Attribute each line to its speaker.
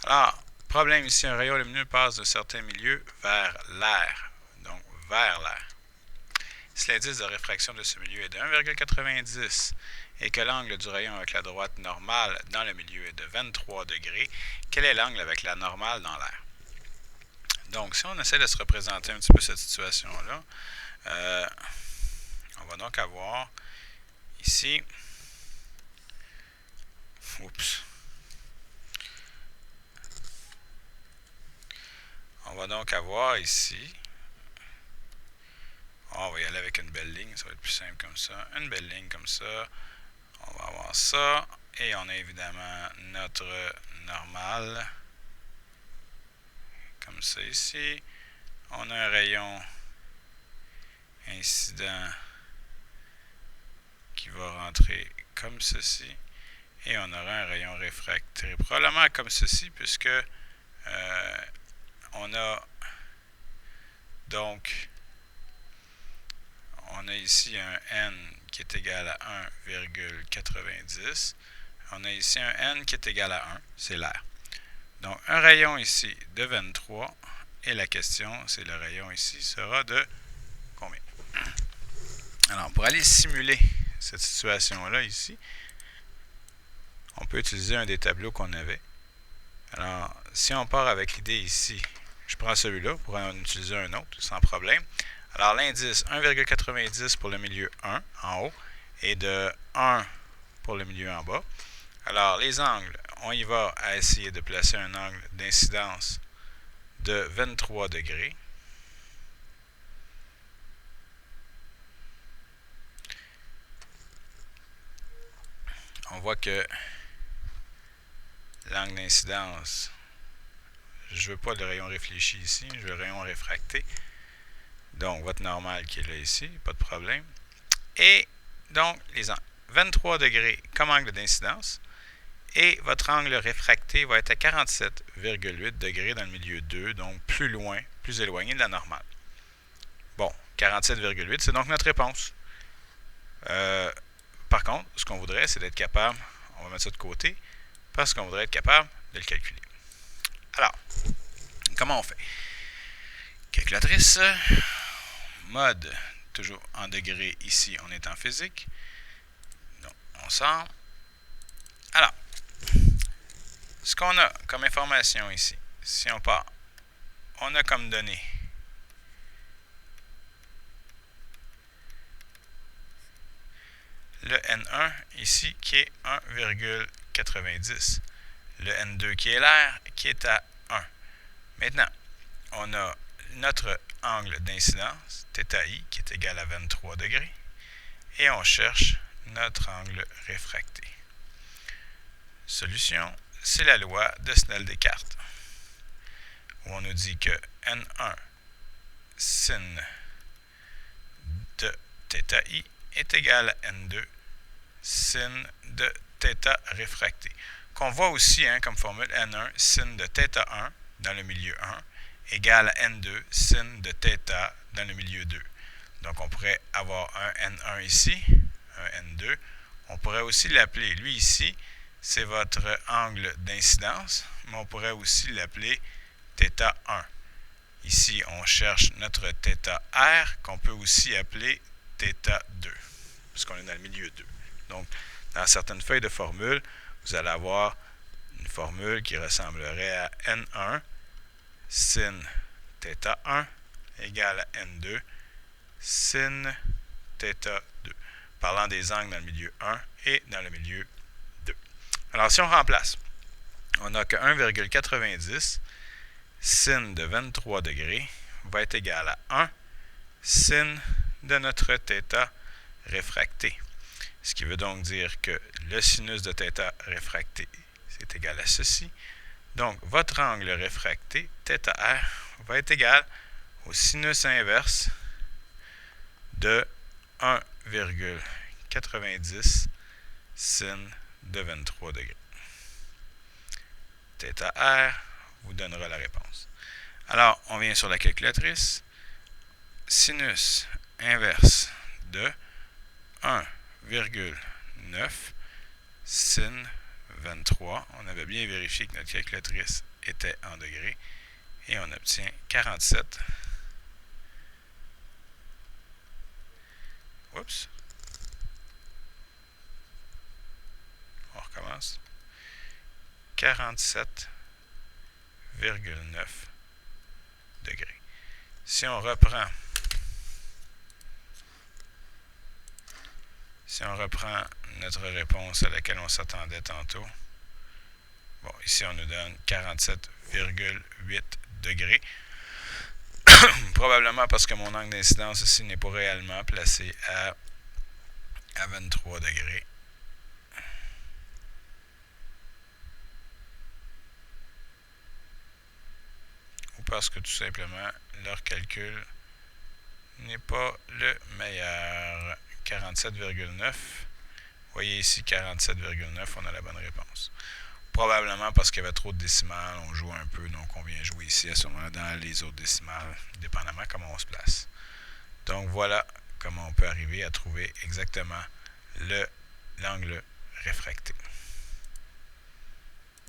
Speaker 1: Alors, problème ici, un rayon lumineux passe d'un certain milieu vers l'air, donc vers l'air. Si l'indice de réfraction de ce milieu est de 1,90 et que l'angle du rayon avec la droite normale dans le milieu est de 23 degrés, quel est l'angle avec la normale dans l'air? Donc, si on essaie de se représenter un petit peu cette situation-là, on va donc avoir ici, on va donc avoir ici, on va y aller avec une belle ligne, ça va être plus simple comme ça, une belle ligne comme ça, on va avoir ça, et on a évidemment notre normale, comme ça ici, on a un rayon incident qui va rentrer comme ceci, et on aura un rayon réfracté, probablement comme ceci, puisque on a donc on a ici un n qui est égal à 1,90. On a ici un n qui est égal à 1, c'est l'air. Donc un rayon ici de 23, et la question, c'est le rayon ici sera de combien? Alors pour aller simuler cette situation-là ici, on peut utiliser un des tableaux qu'on avait. Alors si on part avec l'idée ici, je prends celui-là pour en utiliser un autre sans problème. Alors l'indice 1,90 pour le milieu 1 en haut et de 1 pour le milieu en bas. Alors les angles, on y va à essayer de placer un angle d'incidence de 23 degrés. On voit que l'angle d'incidence, je ne veux pas le rayon réfléchi ici, je veux le rayon réfracté. Donc votre normal qui est là ici, pas de problème. Et donc les angles 23 degrés comme angle d'incidence. Et votre angle réfracté va être à 47,8 degrés dans le milieu 2, donc plus loin, plus éloigné de la normale. Bon, 47,8, c'est donc notre réponse. Par contre, ce qu'on voudrait, c'est d'être capable, on va mettre ça de côté, parce qu'on voudrait être capable de le calculer. Alors, comment on fait? Calculatrice, mode, toujours en degrés ici, on est en physique. Donc, on sort. Alors, ce qu'on a comme information ici, si on part, on a comme données le N1 ici qui est 1,90. Le N2 qui est l'air qui est à 1. Maintenant, on a notre angle d'incidence, θi, qui est égal à 23 degrés, et on cherche notre angle réfracté. Solution, c'est la loi de Snell-Descartes, où on nous dit que N1 sin de θi est égal à N2 sin de θ réfracté. Qu'on voit aussi comme formule N1 sin de θ1 dans le milieu 1 égale à N2 sin de θ dans le milieu 2. Donc on pourrait avoir un N1 ici, un N2. On pourrait aussi l'appeler, lui ici, c'est votre angle d'incidence, mais on pourrait aussi l'appeler θ1. Ici, on cherche notre θr, qu'on peut aussi appeler θ2, puisqu'on est dans le milieu 2. Donc, dans certaines feuilles de formule, vous allez avoir une formule qui ressemblerait à N1 sin θ1 égale à N2 sin θ2, parlant des angles dans le milieu 1 et dans le milieu 2. Alors, si on remplace, on a que 1,90 sin de 23 degrés va être égal à 1 sin de notre θ réfracté. Ce qui veut donc dire que le sinus de θ réfracté, c'est égal à ceci. Donc, votre angle réfracté, θr, va être égal au sinus inverse de 1,90 sin de 23 degrés. θr vous donnera la réponse. Alors, on vient sur la calculatrice. Sinus inverse de 1,9 sin 23. On avait bien vérifié que notre calculatrice était en degrés. Et on obtient 47. Oups. On recommence. 47,9 degrés. Si on reprend notre réponse à laquelle on s'attendait tantôt, bon, ici on nous donne 47,8 degrés. Probablement parce que mon angle d'incidence ici n'est pas réellement placé à 23 degrés. Ou parce que tout simplement leur calcul n'est pas le meilleur. 47,9. Vous voyez ici 47,9, on a la bonne réponse. Probablement parce qu'il y avait trop de décimales, on joue un peu, donc on vient jouer ici à ce moment-là dans les autres décimales, dépendamment comment on se place. Donc voilà comment on peut arriver à trouver exactement l'angle réfracté.